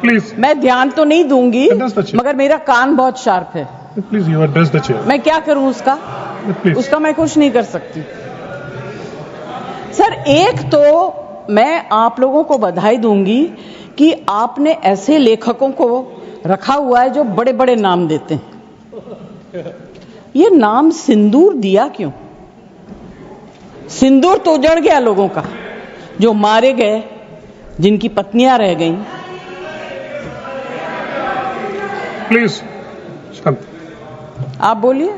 Please. मैं ध्यान तो नहीं दूंगी, मगर मेरा कान बहुत शार्प है। Please you address the chair. मैं क्या करूं उसका? उसका मैं कुछ नहीं कर सकती। सर, एक तो मैं आप लोगों को बधाई दूंगी कि आपने ऐसे लेखकों को रखा हुआ है जो बड़े बड़े नाम देते हैं। ये नाम सिंदूर दिया क्यों? सिंदूर तो उजड़ गया लोगों का, जो मारे गए, जिनकी पत्नियां रह गईं। प्लीज आप बोलिए।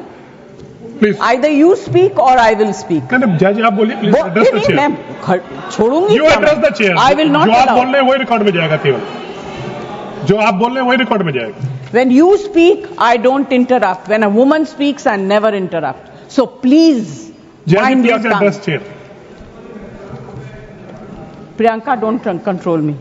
प्लीज आइदर यू स्पीक और आई विल स्पीक। जज आप बोलिए। Please address the chair. मैं छोड़ूंगी। You address the chair. I will not. जो आप बोल रहे हैं वही रिकॉर्ड में जाएगा। केवल जो आप बोल रहे हैं वही रिकॉर्ड में जाएगा। When you speak, I don't interrupt. When a woman speaks, I never interrupt. So please mind your tongue. Address chair. Priyanka, don't control me.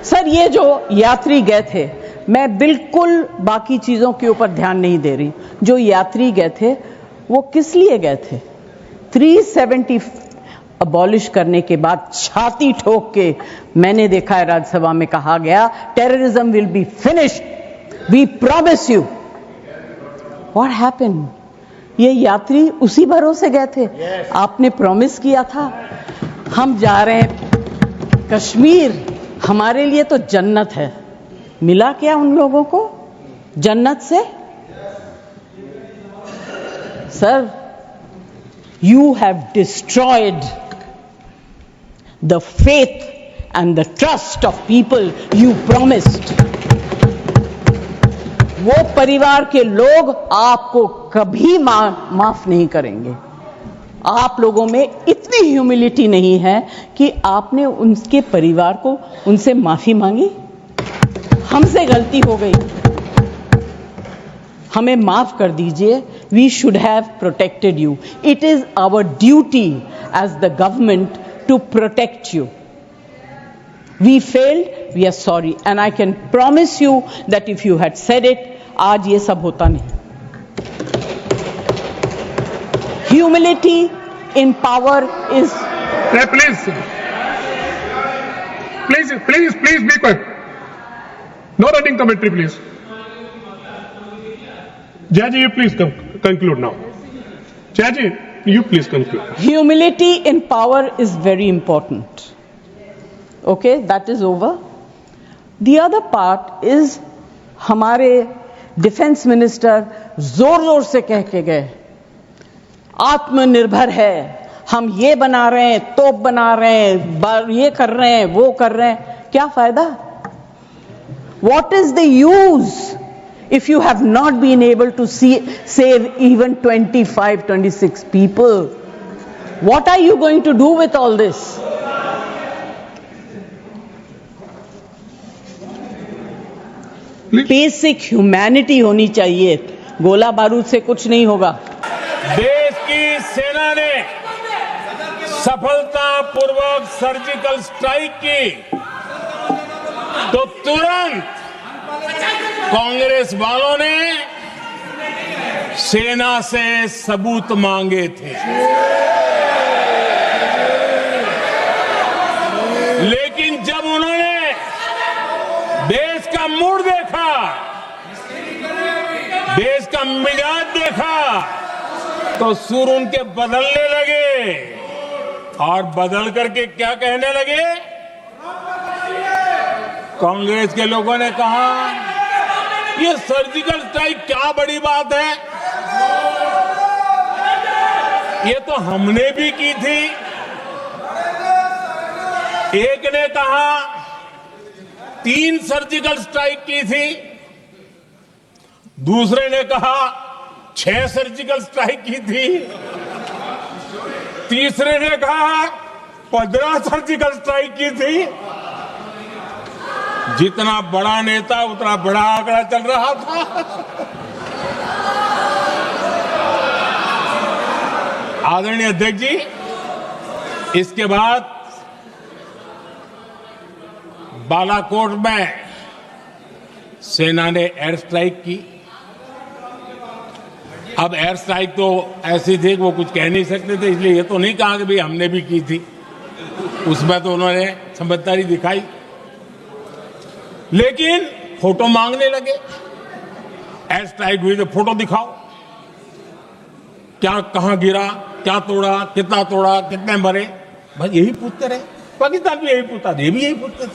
Sir, ये जो यात्री गए थे, मैं बिल्कुल बाकी चीजों के ऊपर ध्यान नहीं दे रही। जो यात्री गए थे वो किस लिए गए थे? 370 अबॉलिश करने के बाद छाती ठोक के मैंने देखा है राज्यसभा में कहा गया, terrorism will be finished, we promise you. What happened? ये यात्री उसी भरोसे गए थे। आपने प्रॉमिस किया था हम जा रहे हैं कश्मीर, हमारे लिए तो जन्नत है। मिला क्या उन लोगों को जन्नत से? Sir, you have destroyed the faith and the trust of people you promised. वो परिवार के लोग आपको कभी माफ नहीं करेंगे। आप लोगों में इतनी ह्यूमिलिटी नहीं है कि आपने उनके परिवार को उनसे माफी मांगी। हमसे गलती हो गई, हमें माफ कर दीजिए। We should have protected you. It is our duty as the government to protect you. We failed, we are sorry. And I can promise you that if you had said it, आज ये सब होता नहीं। Humility in power is... Please be quiet. No running commentary, please. Jaji, you please conclude now. Jaji, you please conclude. Humility in power is very important. Okay, that is over. The other part is हमारे defence minister जोर जोर से कह के गए, आत्मनिर्भर है, हम ये बना रहे हैं, तोप बना रहे हैं, ये कर रहे हैं, वो कर रहे हैं। क्या फायदा? What is the use if you have not been able to save even 25-26 people? What are you going to do with all this? Basic humanity होनी चाहिए। गोला बारूद से कुछ नहीं होगा। देश की सेना ने सफलतापूर्वक सर्जिकल स्ट्राइक की तो तुरंत कांग्रेस वालों ने सेना से सबूत मांगे थे, लेकिन जब उन्होंने देश का मूड देखा, देश का मिजाज देखा, तो सुर उनके बदलने लगे और बदल करके क्या कहने लगे? कांग्रेस के लोगों ने कहा, ये सर्जिकल स्ट्राइक क्या बड़ी बात है, ये तो हमने भी की थी। एक ने कहा 3 सर्जिकल स्ट्राइक की थी, दूसरे ने कहा 6 सर्जिकल स्ट्राइक की थी, तीसरे ने कहा 15 सर्जिकल स्ट्राइक की थी। जितना बड़ा नेता उतना बड़ा आंकड़ा चल रहा था। आदरणीय अध्यक्ष जी, इसके बाद बालाकोट में सेना ने एयर स्ट्राइक की। अब एयर स्ट्राइक तो ऐसी थी कि वो कुछ कह नहीं सकते थे, इसलिए ये तो नहीं कहा कि भाई हमने भी की थी। उसमें तो उन्होंने समझदारी दिखाई, लेकिन फोटो मांगने लगे। एज टाइट हुई तो फोटो दिखाओ, क्या कहां गिरा, क्या तोड़ा, कितने मरे, बस यही पूछते रहे। पाकिस्तान भी यही पूछता, ये भी यही पूछते थे।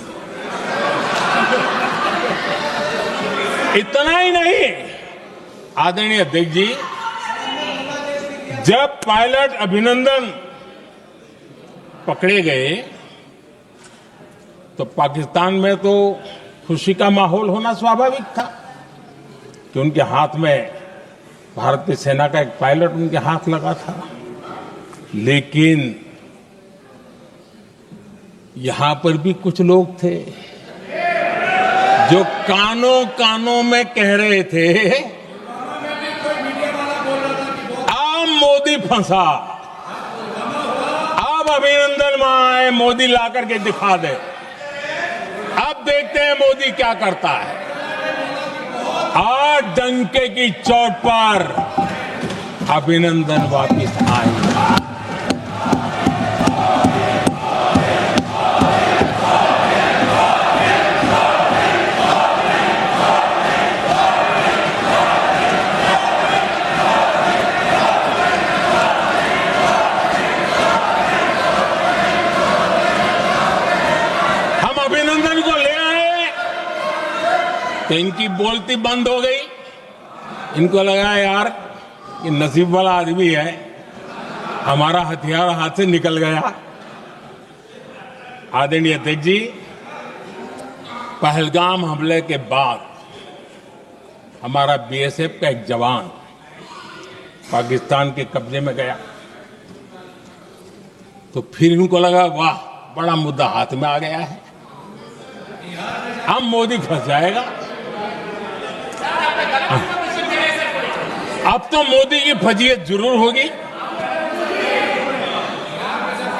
इतना ही नहीं, आदरणीय अध्यक्ष जी, जब पायलट अभिनंदन पकड़े गए तो पाकिस्तान में तो खुशी का माहौल होना स्वाभाविक था कि उनके हाथ में भारतीय सेना का एक पायलट उनके हाथ लगा था। लेकिन यहां पर भी कुछ लोग थे जो कानों कानों में कह रहे थे, अब मोदी फंसा, अब अभिनंदन में आए, मोदी ला करके दिखा दे, अब देखते हैं मोदी क्या करता है। आज डंके की चोट पर अभिनंदन वापिस आए। अभिनंदन को ले आए तो इनकी बोलती बंद हो गई। इनको लगा यार कि नसीब वाला आदमी है, हमारा हथियार हाथ से निकल गया। आदरणीय अध्यक्ष जी, पहलगाम हमले के बाद हमारा बीएसएफ का एक जवान पाकिस्तान के कब्जे में गया तो फिर इनको लगा वाह, बड़ा मुद्दा हाथ में आ गया है, अब मोदी फंस जाएगा। अब तो मोदी की फजीयत जरूर होगी।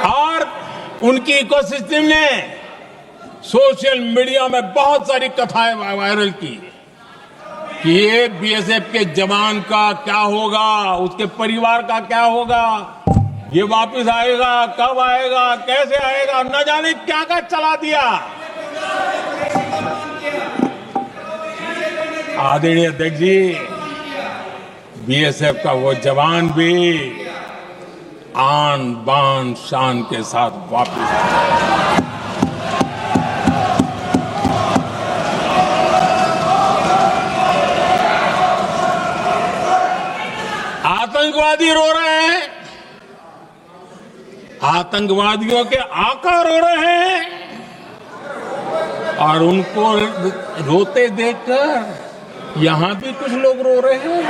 और उनकी इकोसिस्टम ने सोशल मीडिया में बहुत सारी कथाएं वायरल की कि ये बीएसएफ के जवान का क्या होगा, उसके परिवार का क्या होगा, ये वापस आएगा, कब आएगा, कैसे आएगा, न जाने क्या क्या चला दिया। आदरणीय अध्यक्ष जी, बीएसएफ का वो जवान भी आन बान शान के साथ वापस आया। आतंकवादी रो रहे हैं, आतंकवादियों के आका रो रहे हैं, और उनको रोते देखकर यहां भी कुछ लोग रो रहे हैं।